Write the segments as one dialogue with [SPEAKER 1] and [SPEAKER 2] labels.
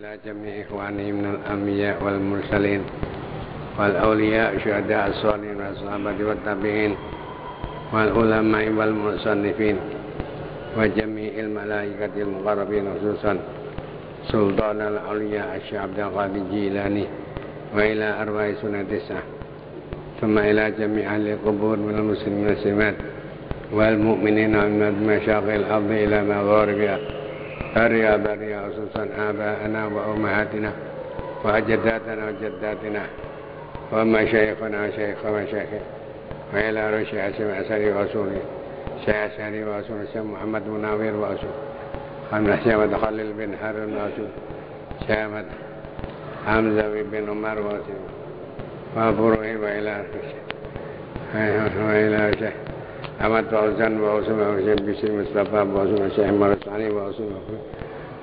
[SPEAKER 1] إلى جميع إخواني من الأنبياء والمرسلين والأولياء شهداء الصالحين والصحابة والتابعين والعلماء والمصنفين وجميع الملائكة المقربين خصوصا سلطان الأولياء الشيخ عبد القادر الجيلاني وإلى أرواح سنة تسعة ثم إلى جميع أهل القبور من المسلمين والمسلمات والمؤمنين من مشاق الأرض إلى مغاربها بريا خصوصا آباءنا وأمهاتنا وأجدادنا وجداتنا ومشايخنا وشيخ مشايخنا وإلى رشي أسري وأصولي شيخ أسري وأصول الشيخ محمد مناوير وأصول خمس شيخ خليل بن هارون وأصول شيخ حمزة بن عمر وأصول وأبوه وإلى شيخ أحمد فوزان وأصول الشيخ بشير مصطفى وأصول الشيخ مرساني وأصول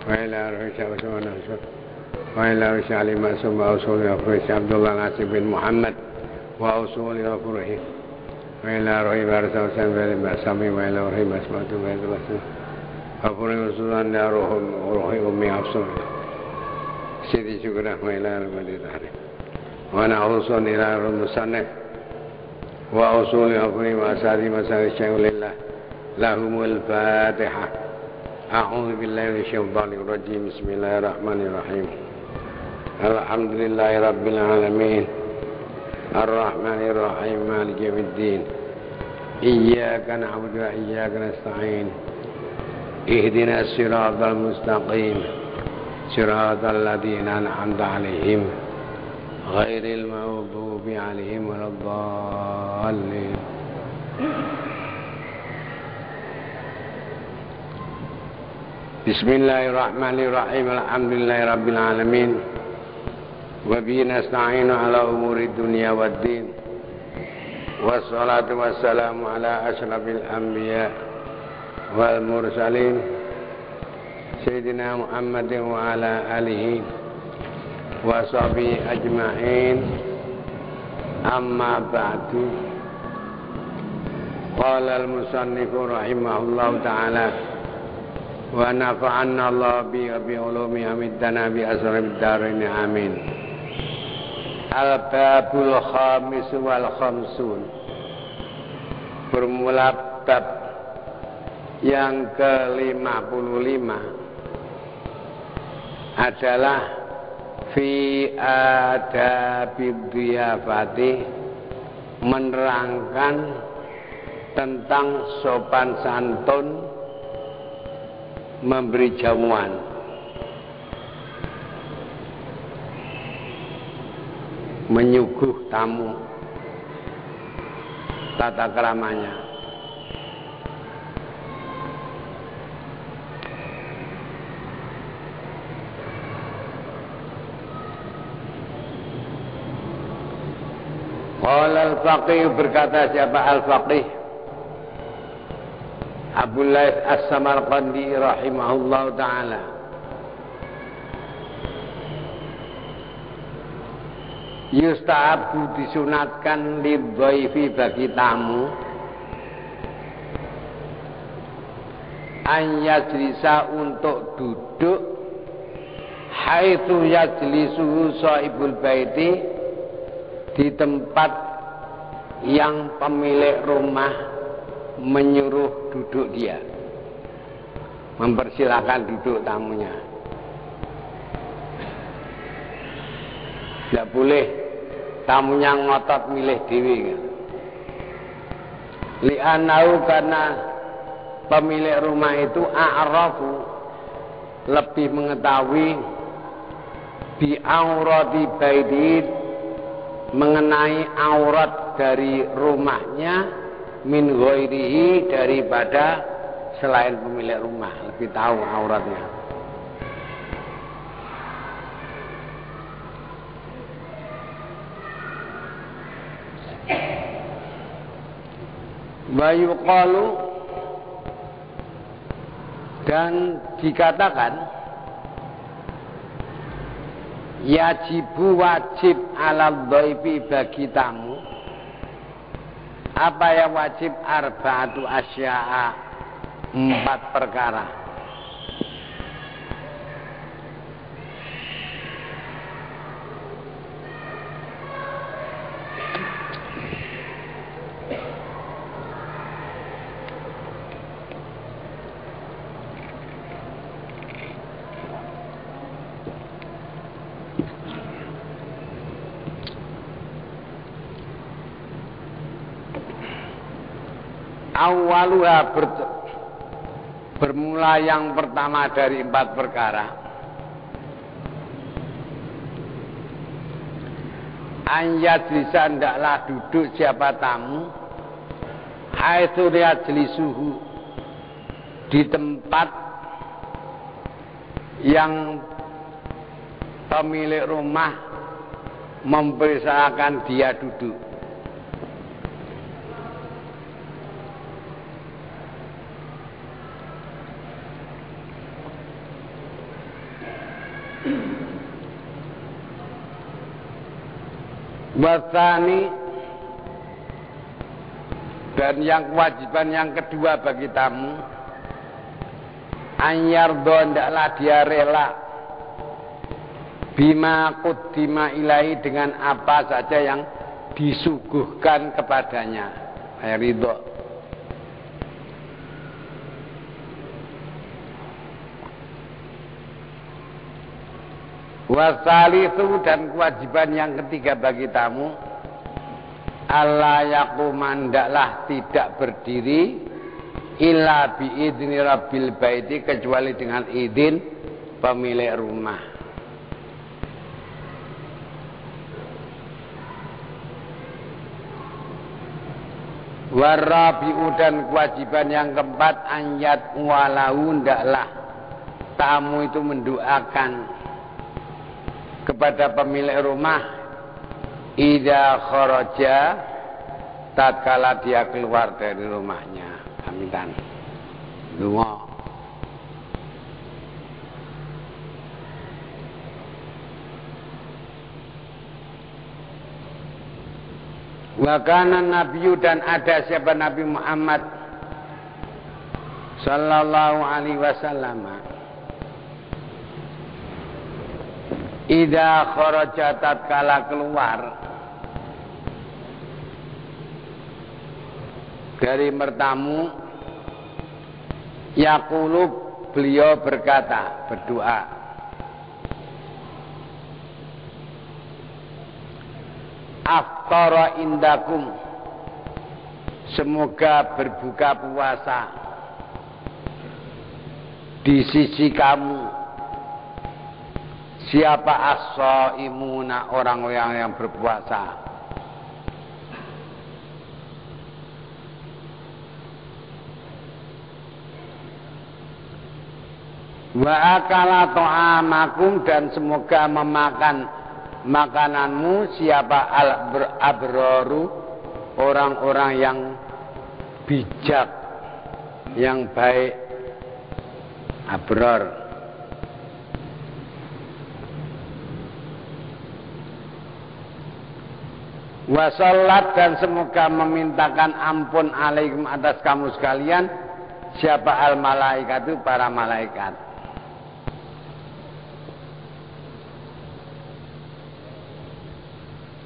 [SPEAKER 1] وإلى رشي أصول وإلى رشي علي معصوم وأصول الشيخ عبد الله ناصر بن محمد وأصول وفره وإلى رهيب أرسل سنفر بأسامي وإلى رهيب أسماء وإلى رسول وفره وصولان يا روحي أمي أفصول سيدي شكرا وإلى رمضي ظهري وأنا أوصل إلى المصنف وأصول وفره وأسادي مسار الشيخ لله لهم الفاتحة أعوذ بالله من الشيطان الرجيم بسم الله الرحمن الرحيم الحمد لله رب العالمين الرحمن الرحيم مالك يوم الدين إياك نعبد وإياك نستعين اهدنا الصراط المستقيم صراط الذين أنعمت عليهم غير المغضوب عليهم ولا الضالين بسم الله الرحمن الرحيم الحمد لله رب العالمين وبه نستعين على أمور الدنيا والدين والصلاة والسلام على أشرف الأنبياء والمرسلين سيدنا محمد وعلى آله وصحبه أجمعين أما بعد قال المصنف رحمه الله تعالى ونفعنا الله به بعلومه ومدنا بأسرار الدارين آمين. Al-Babul Khamis wal Khamsun. Bermula bab yang ke-55 adalah fi adabid dhiyafati, menerangkan tentang sopan santun memberi jamuan. Menyuguh tamu, tata keramanya. Qala al-faqih, berkata siapa al-faqih Abu Laits As-Samarqandi rahimahullah ta'ala, yustahabu, disunatkan lidhaifi, bagi tamu, an yajlisa, untuk duduk, haitsu yajlisu sahibul baiti, di tempat yang pemilik rumah menyuruh duduk dia, mempersilahkan duduk tamunya. Tidak boleh tamunya ngotot milih dewi. Li'anau, karena pemilik rumah itu a'rafu, lebih mengetahui bi aurati baiti, mengenai aurat dari rumahnya, min ghairihi, daripada selain pemilik rumah, lebih tahu auratnya. Wa yuqalu, dan dikatakan, yajibu, wajib, ala dhaifi, bagi tamu. Apa yang wajib? Arba'atu asya'a, 4 perkara. Awaluha bermula yang pertama dari 4 perkara. Anyat bisa ndaklah duduk siapa tamu haitsu yajlisuhu di tempat yang pemilik rumah mempersilakan dia duduk. Wasani, dan yang kewajiban yang kedua bagi tamu, anyardo ndaklah dia rela bima quddima ilahi dengan apa saja yang disuguhkan kepadanya. Ridho. Wasalisu, dan kewajiban yang ketiga bagi tamu, alla yaquman ndaklah tidak berdiri illa biidzni rabbil baiti kecuali dengan izin pemilik rumah. Warabi'u, dan kewajiban yang keempat, anyat walau ndaklah tamu itu mendoakan kepada pemilik rumah idza kharaja tatkala dia keluar dari rumahnya. Aminan. Donga. Wa kana nabiyyu, dan ada siapa Nabi Muhammad sallallahu alaihi wasallam idza kharaja tatkala keluar dari mertamu, yaqulu, beliau berkata, berdoa, aftara indakum, semoga berbuka puasa di sisi kamu siapa as-shaimuna, orang-orang yang berpuasa. Wa akala ta'amakum, dan semoga memakan makananmu siapa al-abraru, orang-orang yang bijak, yang baik. Abrar. Wasallat, dan semoga memintakan ampun alaikum atas kamu sekalian siapa al malaikatu, para malaikat.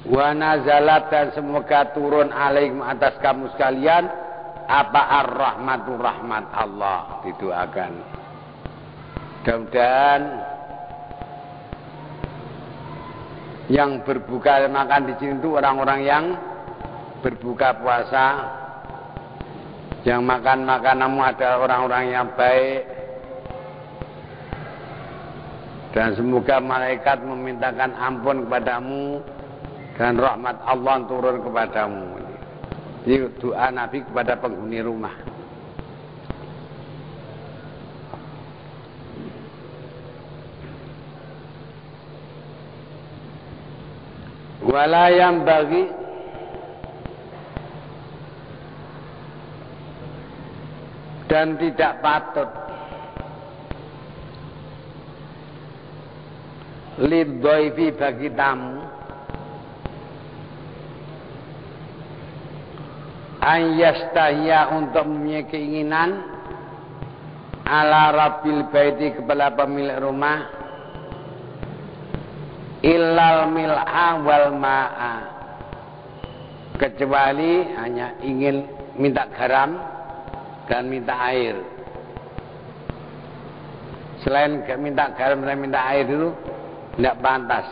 [SPEAKER 1] Wa nazalat, dan semoga turun alaikum atas kamu sekalian apa ar-rahmatu, rahmat Allah. Didoakan mudah-mudahan yang berbuka makan di sini itu orang-orang yang berbuka puasa, yang makan makananmu adalah orang-orang yang baik, dan semoga malaikat memintakan ampun kepadamu dan rahmat Allah turun kepadamu. Ini doa Nabi kepada penghuni rumah. Wala yang bagi, dan tidak patut lidhaifi, bagi tamu, ayyastahya, untuk mempunyai keinginan ala rabbil baiti, kepada pemilik rumah, illal mil'a wal ma'a, kecuali hanya ingin minta garam dan minta air. Selain minta garam dan minta air itu tidak pantas.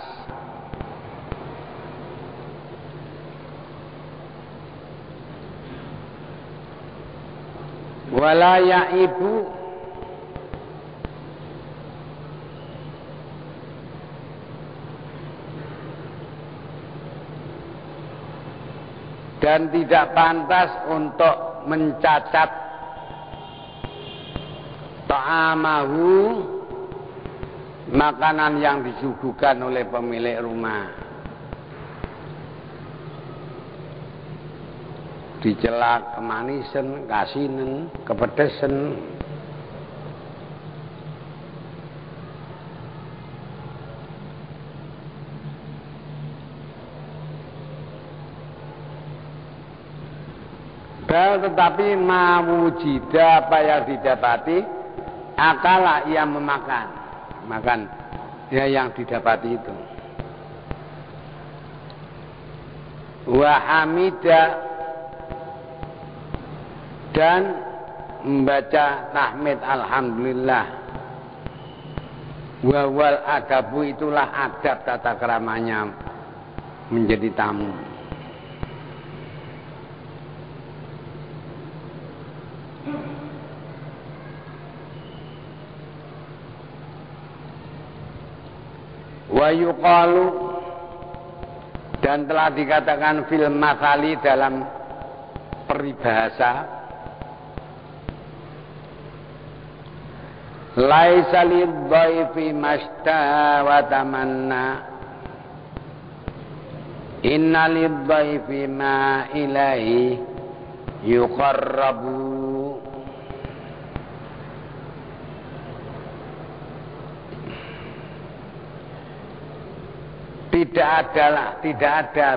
[SPEAKER 1] wala yaibu dan tidak pantas untuk mencacat ta'amahu makanan yang disuguhkan oleh pemilik rumah. Dicela kemanisan, kasinen, kepedesan. Tetapi mawujida apa yang didapati akala ia makan ya yang didapati itu. Wa hamida dan membaca tahmid alhamdulillah. Wa wal adabu itulah adab tata keramanya menjadi tamu. Wa yuqalu dan telah dikatakan fil mathali dalam peribahasa laisa lidhaifi mashtaha wa tamanna inna lidhaifi ma ilahi yuqarrabu. Tidak ada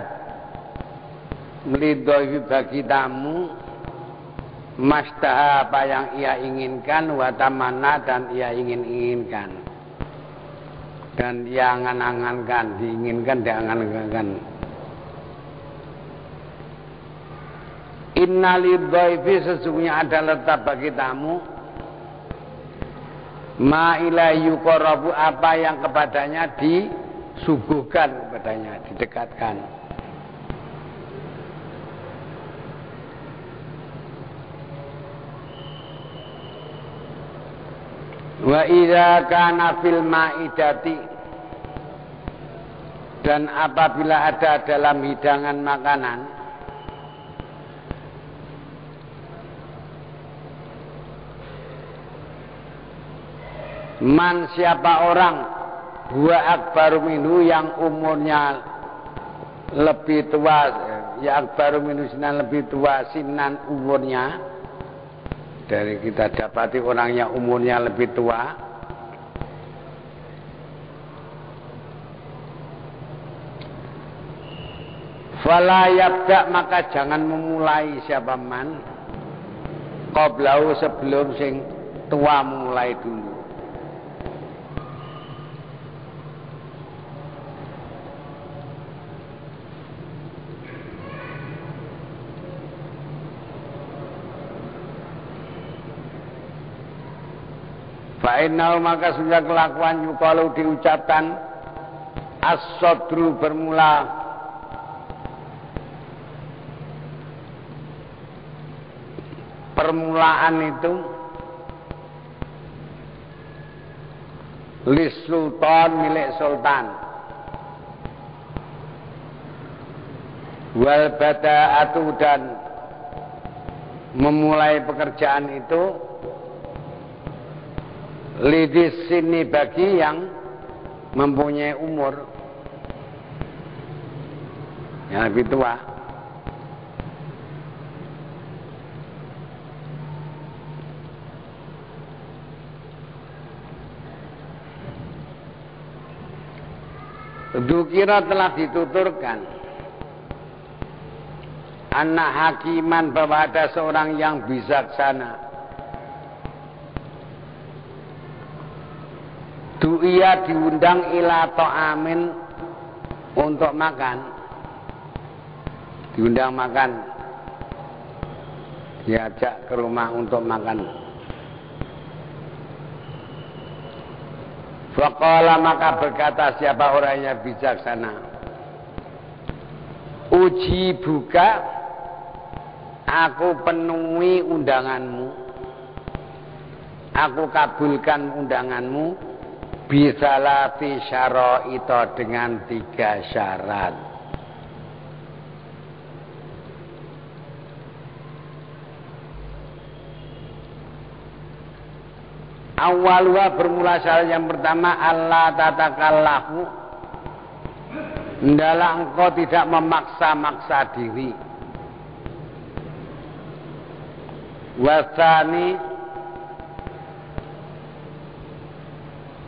[SPEAKER 1] melidoi bagi tamu mastaha apa yang ia inginkan, watamana dan ia inginkan dan ia angan-angankan, diinginkan, diangan-angankan. Inna lidhaifi sesungguhnya ada letak bagi tamu ma ilahi yuqarrabu apa yang kepadanya disuguhkan, kepadanya didekatkan. Wa idza kana fil maidati dan apabila ada dalam hidangan makanan man siapa orang huwa akbaru minhu yang umurnya lebih tua, ya akbaru minhu sinan lebih tua sinan umurnya, dari kita dapati orang yang umurnya lebih tua, fala yabda maka jangan memulai siapa man qablahu sebelum sing tua memulai dulu. Fa'innahu maka sudah kelakuan yukalu diucapkan as-sodru bermula permulaan itu lis sultan milik sultan wal bada'atu dan memulai pekerjaan itu lidis sini bagi yang mempunyai umur yang lebih tua. Dukira telah dituturkan anak hakiman bahwa ada seorang yang bijaksana. Ia diundang ila ta'amin untuk makan, diundang makan, diajak ke rumah untuk makan. Faqala maka berkata siapa orangnya bijaksana, uji buka aku penuhi undanganmu.
[SPEAKER 2] Aku kabulkan undanganmu bisalati syaraita dengan 3 syarat. Awalnya bermula syarat yang pertama, Allah tatakallafu, hendaklah engkau tidak memaksa-maksa diri. Wasani,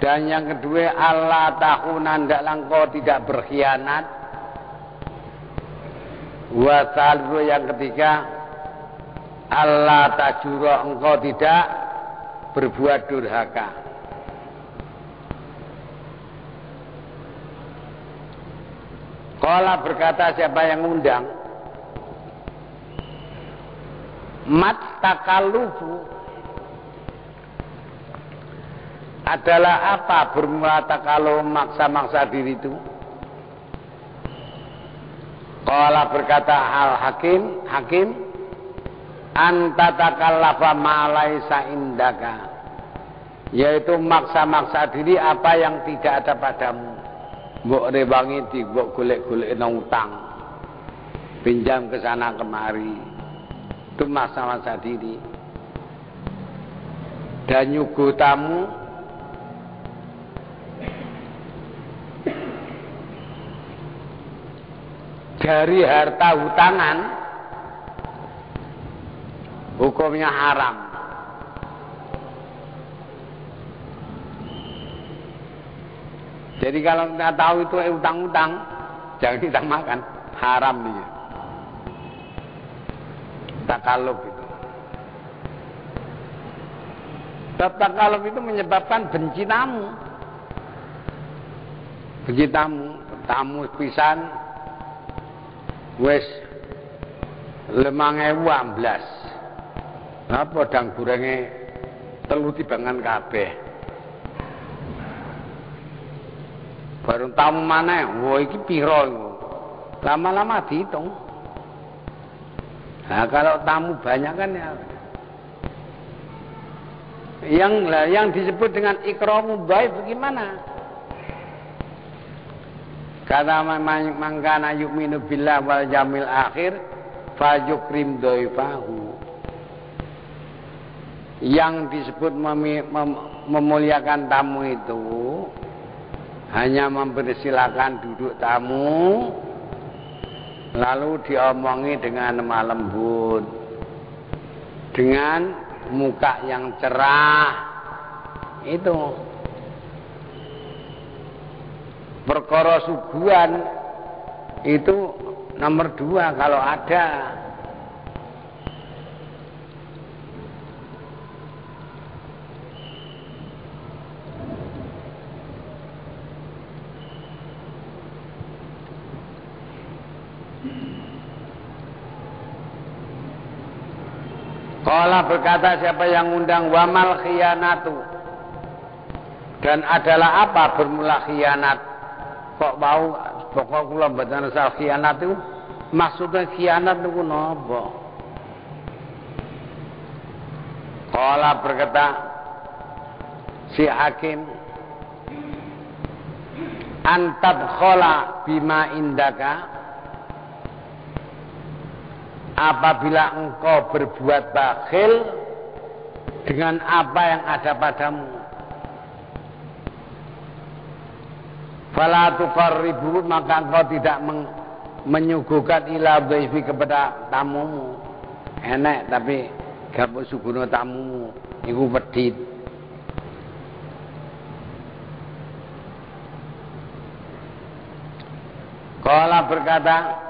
[SPEAKER 2] dan yang kedua, Allah tahuna, hendaklah engkau tidak berkhianat. Wasalru, yang ketiga, Allah tajura, engkau tidak berbuat durhaka. Qala, berkata siapa yang undang, mat takallufu, adalah apa bermula takalluf, maksa-maksa diri itu? Qala, berkata al-hakim, hakim, anta takallafa ma laisa indaka, yaitu maksa-maksa diri apa yang tidak ada padamu. Mbok rewangi di mbok golek-golek nang utang, pinjam ke sana kemari, itu maksa-maksa diri. Dan nyuguh tamu dari harta hutangan, hukumnya haram. Jadi kalau kita tahu itu utang-utang, jangan kita makan, haram dia. Takaluf itu. Takaluf itu menyebabkan benci tamu. Benci tamu, tamu pisan wis 5.000 apa dang gorenge telu tibangan kabeh. Baru tamu maneh, wah iki pira iku. Lama-lama dihitung. Nah, kalau tamu banyak kan ya yang disebut dengan ikramu baik bagaimana? Kata mangkana yu'minu billah wal jamil akhir fayukrim doifahu. Yang disebut memuliakan tamu itu hanya mempersilakan duduk tamu, lalu diomongi dengan lemah lembut, dengan muka yang cerah. Itu perkara suguhan itu nomor 2 kalau ada. Qala, berkata siapa yang undang, wamal khiyanatu, dan adalah apa bermula khianat? Kok mau pokok kula mboten asal khianat itu, maksudnya khianat niku napa? Qala, berkata si hakim, antadkhala bima indaka, apabila engkau berbuat bakhil dengan apa yang ada padamu. Fala tuqarribu, maka engkau tidak menyuguhkan ila dhaifi, kepada tamumu. Enak tapi gak suguhno tamumu iku wedhit. Qala, berkata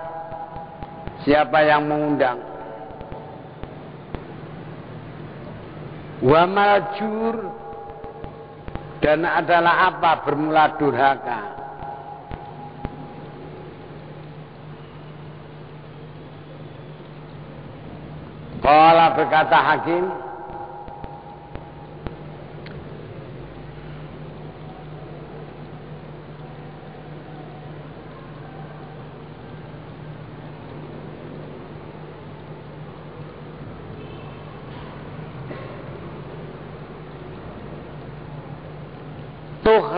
[SPEAKER 2] siapa yang mengundang, wa majur, dan adalah apa bermula durhaka. Qala, berkata hakim,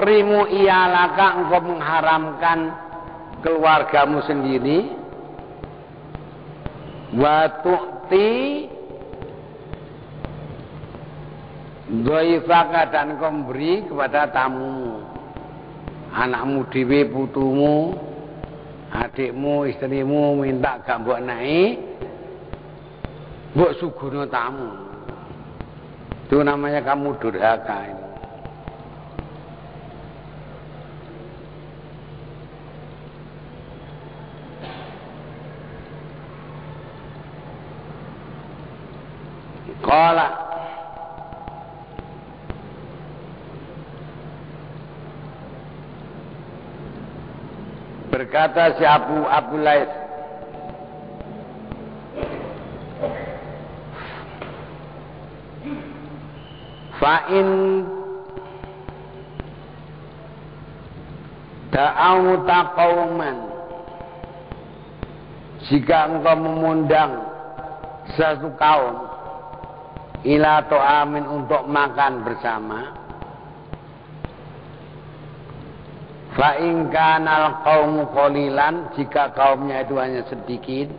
[SPEAKER 2] tuhrimu iyalaka, engkau mengharamkan keluargamu sendiri, wa tu'ti dhaifaka, dan engkau memberi kepada tamu, anakmu dhewe, putumu, adikmu, istrimu minta gak mbok naik, mbok suguhno tamu. Itu namanya kamu durhaka itu. Qala berkata si Abu Laits, fa'in da'au taqawman, jika engkau mengundang satu kaum ila to'amin, untuk makan bersama, fa'in kanal qaumu qalilan, jika kaumnya itu hanya sedikit,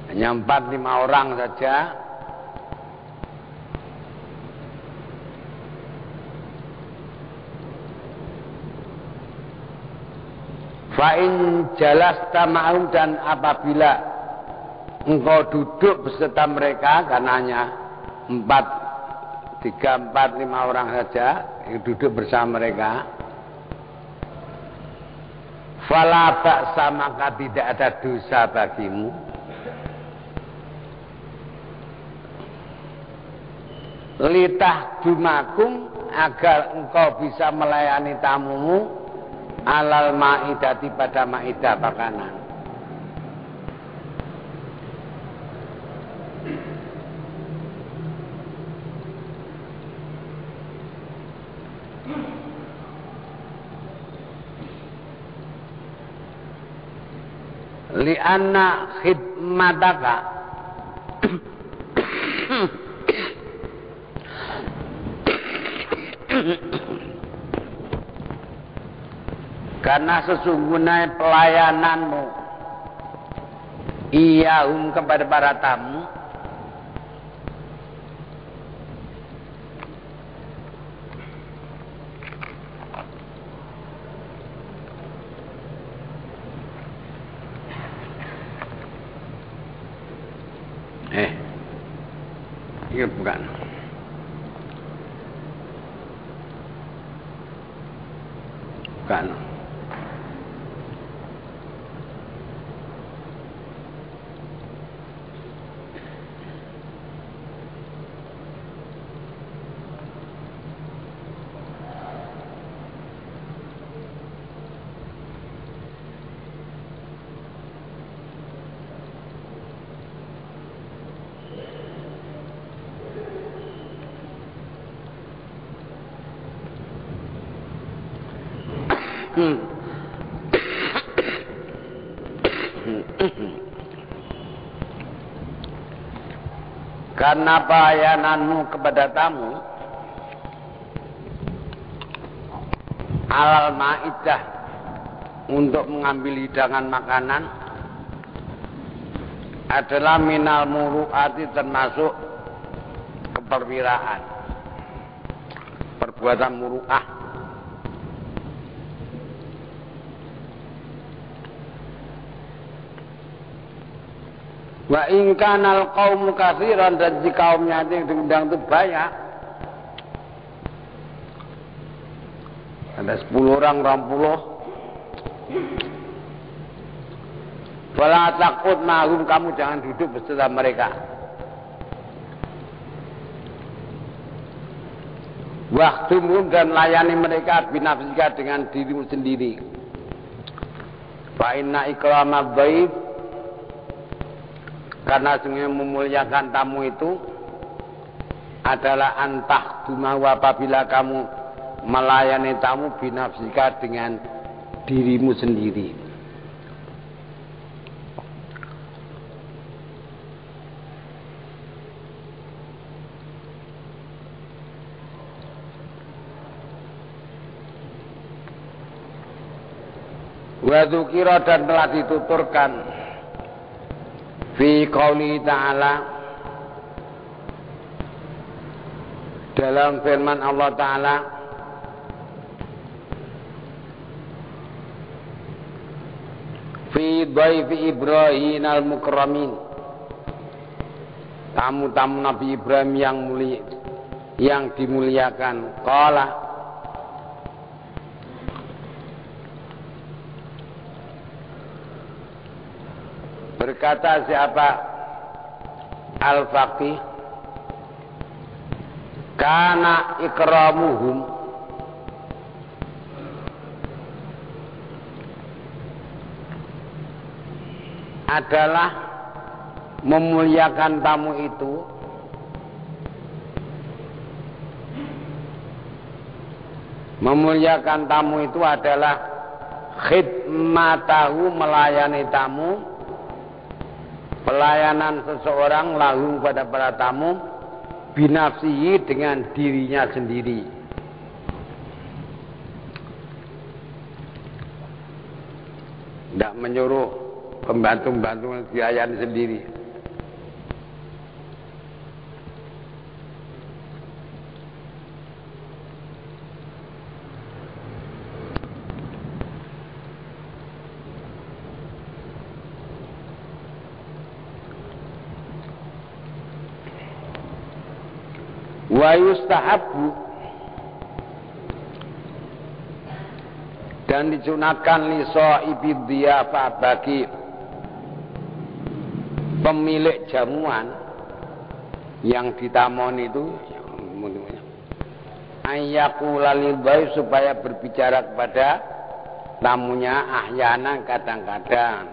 [SPEAKER 2] hanya 4-5 orang saja, fa'in jalasta ma'hum, dan apabila engkau duduk beserta mereka, karena hanya 3, 4, 5 orang saja duduk bersama mereka, fala ba'sa, maka tidak ada dosa bagimu, litahdumakum, agar engkau bisa melayani tamumu, alal ma'idati, pada ma'idah makanan. Lianna khidmataka, karena sesungguhnya pelayananmu, iyahum, kepada para tamu, ini bukan. Bukan. Karena pelayananmu kepada tamu, alal ma'idah, untuk mengambil hidangan makanan, adalah minal muru'ati, termasuk keperwiraan, perbuatan muru'ah. Wa in kanal qaumu katsiran, dan jika kaumnya yang diundang itu banyak, ada 10 orang, 20, fala takut mahum, kamu jangan duduk beserta mereka. Wahdumhum, dan layani mereka, binafsika, dengan dirimu sendiri. Fa inna ikramad dhaif, karena sungguh memuliakan tamu itu adalah antah dumahu, apabila kamu melayani tamu, binafsika, dengan dirimu sendiri. Wa dzukira dan telah dituturkan fi qouli ta'ala dalam firman Allah Ta'ala fi dhaifi Ibrahim al-mukramin, tamu-tamu Nabi Ibrahim yang mulia, yang dimuliakan. Qala, berkata siapa? Al-Faqih, kana ikramuhum, adalah memuliakan tamu itu adalah khidmatahu, melayani tamu, pelayanan seseorang lahu pada para tamu, binafsihi, dengan dirinya sendiri. Tidak menyuruh pembantu-pembantu dilayani sendiri. Wa yustahabbu, dan disunatkan li sahibi dhiyafah, bagi pemilik jamuan yang ditamoni itu, ayyaqula lil dhaif, supaya berbicara kepada tamunya ahyana, kadang-kadang,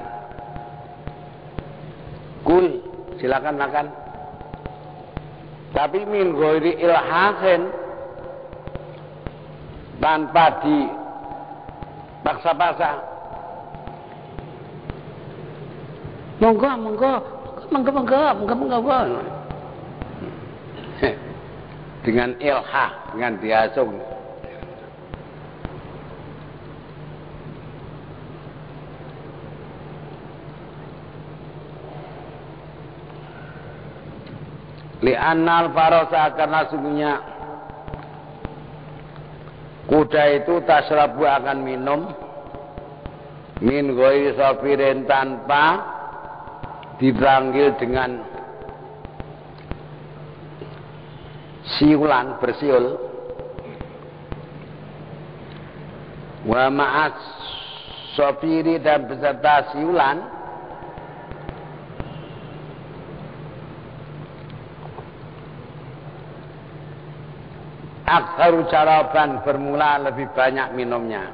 [SPEAKER 2] kul, silakan makan. Tapi min ghairi ilhahin, tanpa dipaksa-paksa. Monggo. Dengan ilhah, dengan diasung. Li'annal farasa, karena sungguhnya kuda itu tasrabu, akan minum, min ghairi safirin, tanpa dipanggil dengan siulan, bersiul. Wa ma'as safiri, dan beserta siulan, aktsaru syaraban, bermula lebih banyak minumnya.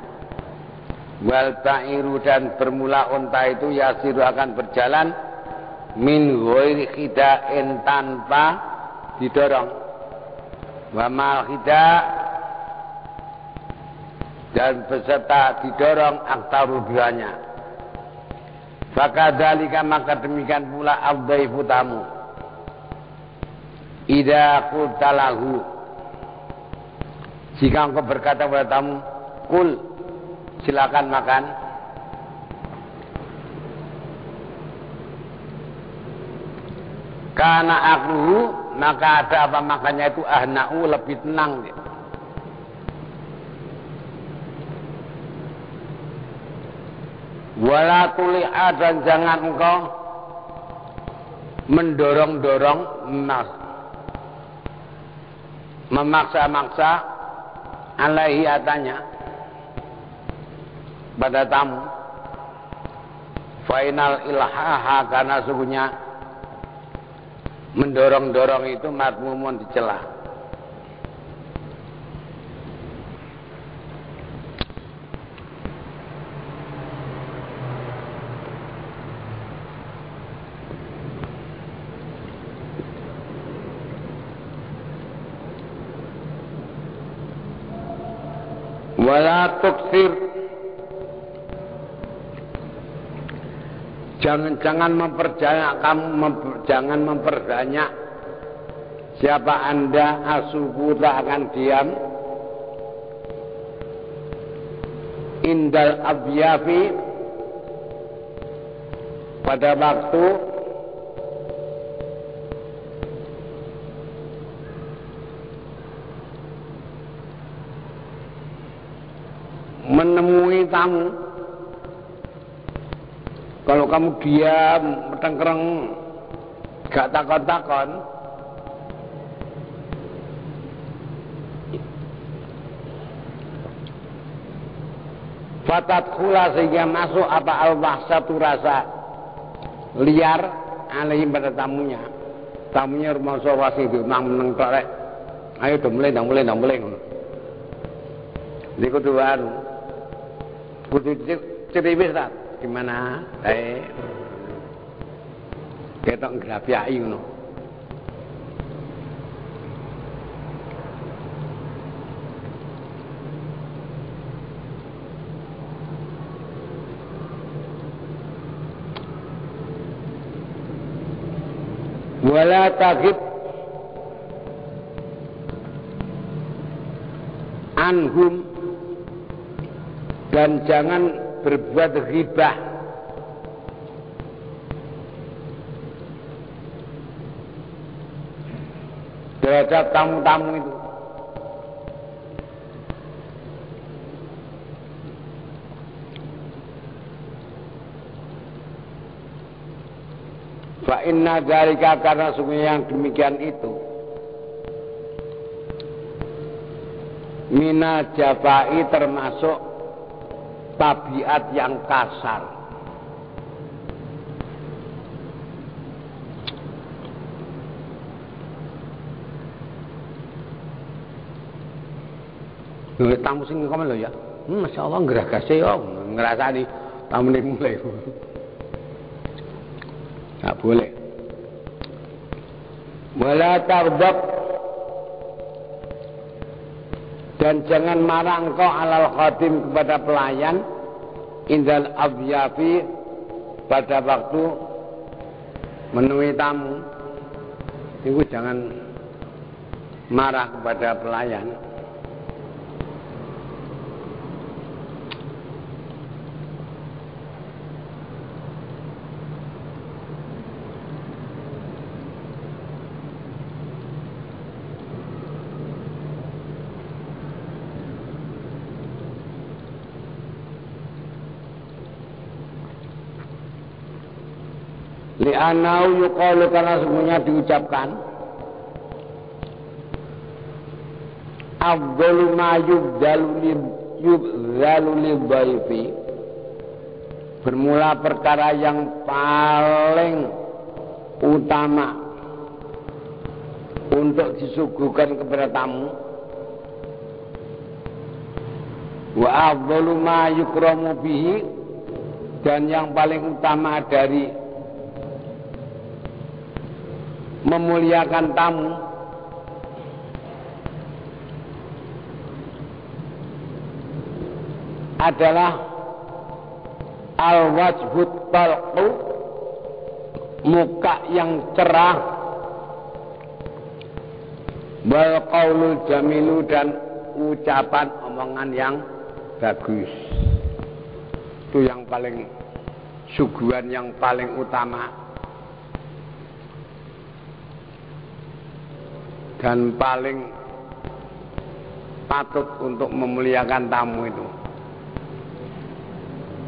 [SPEAKER 2] Wal ba'iru, dan bermula unta itu yasiru, akan berjalan, min ghairi khida'in, tanpa didorong. Wa mal khida', dan beserta didorong, aktsaru duanya. Fakadzalika, maka demikian pula ad-dhaifu, tamu. Idza qultalahu, jika engkau berkata kepada tamu, kul, silakan makan, kana akluhu, maka ada apa makannya itu ahna'u, lebih tenang. Wala tuli'a, dan jangan engkau mendorong-dorong, memaksa-maksa, alaihi, atanya, pada tamu. Final ilhaha, karena sungguhnya mendorong-dorong itu madmumun, dicela. Wala tuksir, jangan memperbanyak siapa Anda asuku, tak akan diam, indal abyafi pada waktu menemui tamu. Kalau kamu diam, tengkereng, gak takon-takon, fatadkhula sehingga masuk apa al-wahsatu rasa liar alaihim pada tamunya. Tamunya rumah sawasi itu mang meneng tok rek. Ayo do mulai ngono. Iki kudu anu. Kudu cerewis ta. Gimana? Ketok ngrapiaki ngono. Wala taghib anhum dan jangan berbuat ghibah terhadap tamu-tamu itu. Fa inna dzalika karena sungguh yang demikian itu mina jafai termasuk tabiat yang kasar. Tamu sing komen lho ya. Masya Allah ngeragase yo ngrasani tamune mulai. Nggak boleh. Wala tardab dan jangan marah engkau alal khadim kepada pelayan indal abyafi pada waktu menemui tamu. Itu jangan marah kepada pelayan. Li'anau yuqalu karena semuanya diucapkan afdalu ma yubdhalu lidhaifi bermula perkara yang paling utama untuk disuguhkan kepada tamu wa afdalu ma yukramu bihi dan yang paling utama dari memuliakan tamu adalah al-wajhut talqu muka yang cerah wal qaulul jamilu dan ucapan omongan yang bagus. Itu yang paling suguhan yang paling utama dan paling patut untuk memuliakan tamu itu.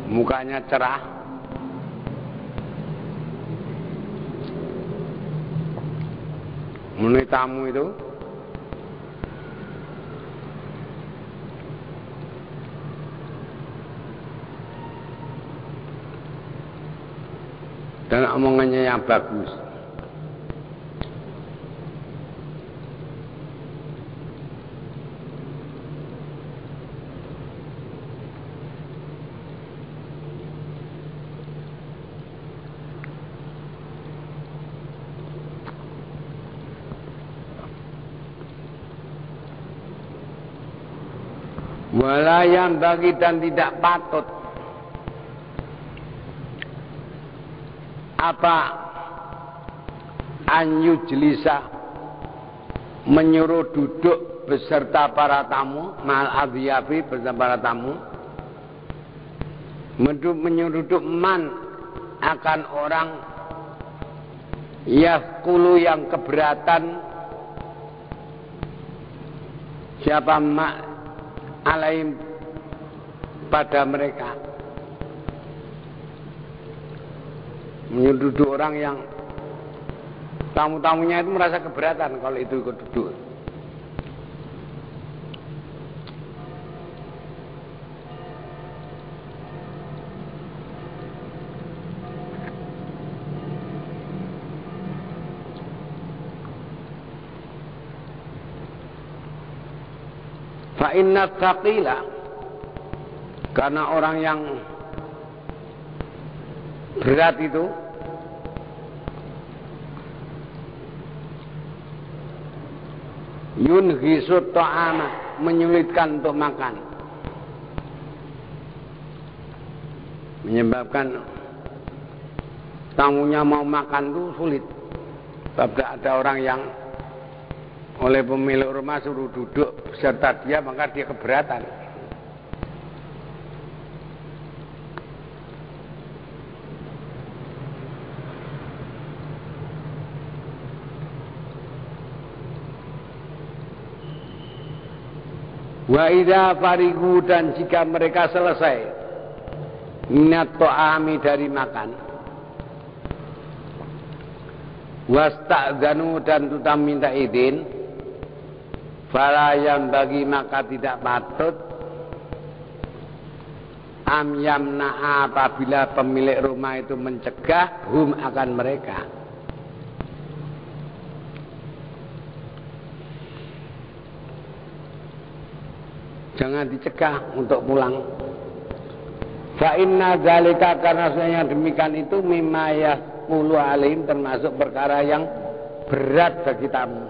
[SPEAKER 2] Mukanya cerah, menemui tamu itu dan omongannya yang bagus. Walayan bagi dan tidak patut apa anyujlisa menyuruh duduk beserta para tamu mal adhiyafi beserta para tamu menyeruduk man akan orang yaqulu yang keberatan siapa mak alaihim pada mereka, menyeruduk orang yang tamu-tamunya itu merasa keberatan kalau itu ikut duduk. Fa inna thaqila, karena orang yang berat itu yunhisu ta'ama, menyulitkan untuk makan, menyebabkan tamunya mau makan itu sulit. Sebab ada orang yang oleh pemilik rumah suruh duduk beserta dia, maka dia keberatan. Wa idza farigu, dan jika mereka selesai minat ta'ami, dari makan, wasta'dzanu, dan tutam minta izin, fala yang bagi, maka tidak patut am yamna'a, apabila pemilik rumah itu mencegah hum akan mereka. Jangan dicegah untuk pulang. Fa inna dzalika, karena sebenarnya demikian itu mimma yaqulu alaihim, termasuk perkara yang berat bagi tamu.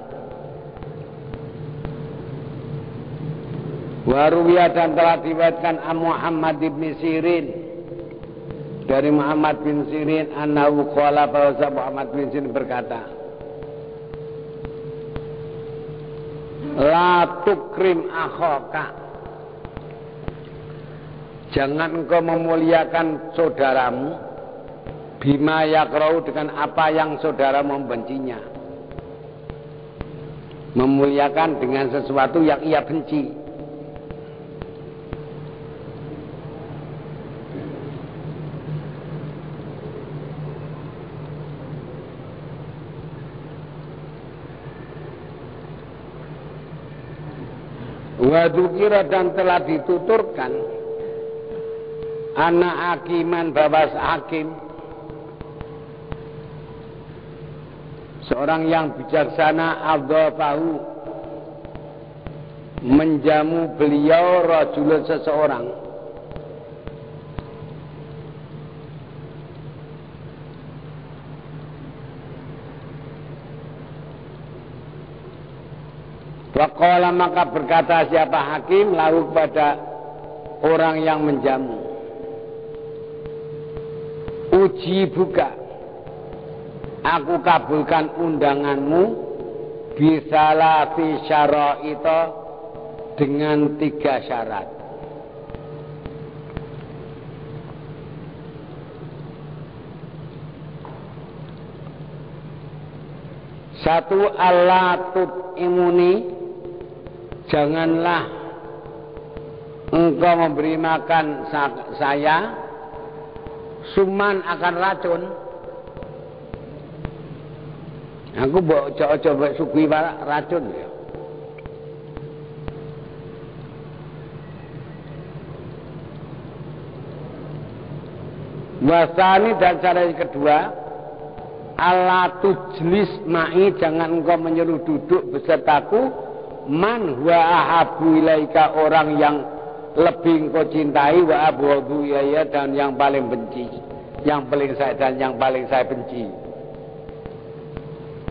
[SPEAKER 2] Waruwiya, dan telah diriwayatkan Muhammad bin Sirin, dari Muhammad bin Sirin, annahu qala, bahwa Muhammad bin Sirin berkata, la tukrim akhaka, jangan engkau memuliakan saudaramu, bima yakrau, dengan apa yang saudara membencinya. Memuliakan dengan sesuatu yang ia benci. Wadukira, dan telah dituturkan anak hakiman, bahwa hakim seorang yang bijaksana, adzafahu, menjamu beliau, rajulun, seseorang, waqala, maka berkata siapa hakim lahu, pada orang yang menjamu, uji buka, aku kabulkan undanganmu, bisalati syara'ita, dengan 3 syarat. Satu, Allah tut'imuni, janganlah engkau memberi makan saya suman, akan racun. Aku coba sugui racun ya. Wasani, dan cara yang kedua, ala tujlis ma'i, jangan engkau menyuruh duduk besertaku, man huwa ahabu ilaika, orang yang lebih engkau cintai, wa abghadu ilayya, dan yang paling benci, yang paling saya benci.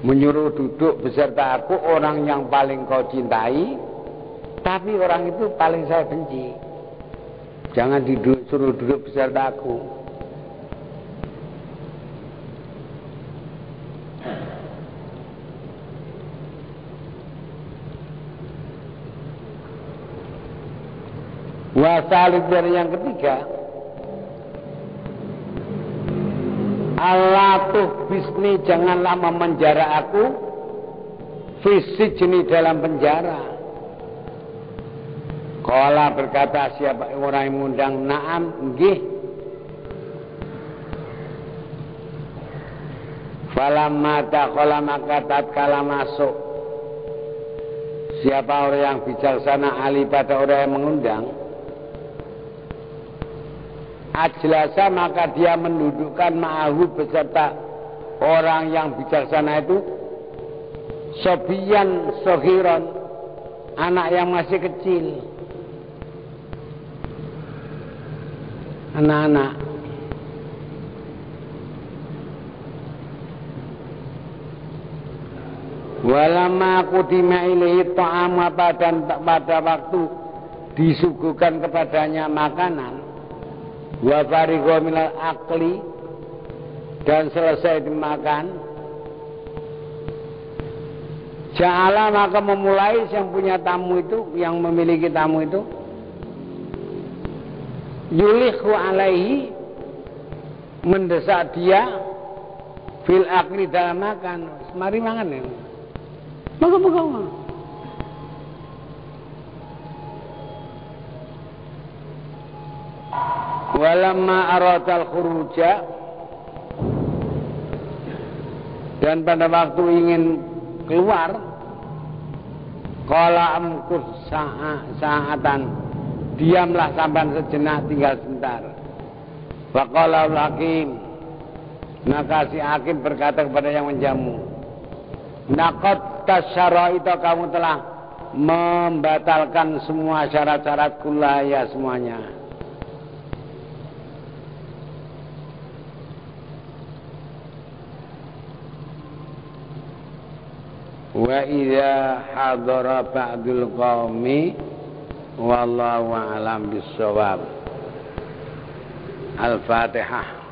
[SPEAKER 2] Menyuruh duduk beserta aku orang yang paling kau cintai, tapi orang itu paling saya benci. Jangan suruh duduk beserta aku. Wasalib, dari yang ketiga, Allah tuh bisni, janganlah memenjara aku, fisik jenis dalam penjara. Qala berkata siapa orang yang mengundang, na'am, nggih. Falamma taqala maka tatkala masuk siapa orang yang bijaksana ahli pada orang yang mengundang, ajlasa maka dia mendudukkan ma'ahu beserta orang yang bijaksana itu sobiyan sohiron, anak yang masih kecil, anak-anak. Walama qudima ilaihi ta'am, dan pada waktu disuguhkan kepadanya makanan, wa farigha minal akli, dan selesai dimakan, ja'ala maka memulai yang punya tamu itu, yang memiliki tamu itu, yulihu alaihi, mendesak dia fil akli dalam makan. Mari makan ya. Makan. Walamma aradal khuruja, dan pada waktu ingin keluar, qala amkus sa'atan, diamlah sampai sejenak, tinggal sebentar. Wa qala al-hakim, maka si hakim berkata kepada yang menjamu, naqad tasyaraita, kamu telah membatalkan semua syarat-syarat kullaya semuanya. Wa idza hadara ba'dul qaumi wallahu a'lam bis-shawab. Al-Fatihah.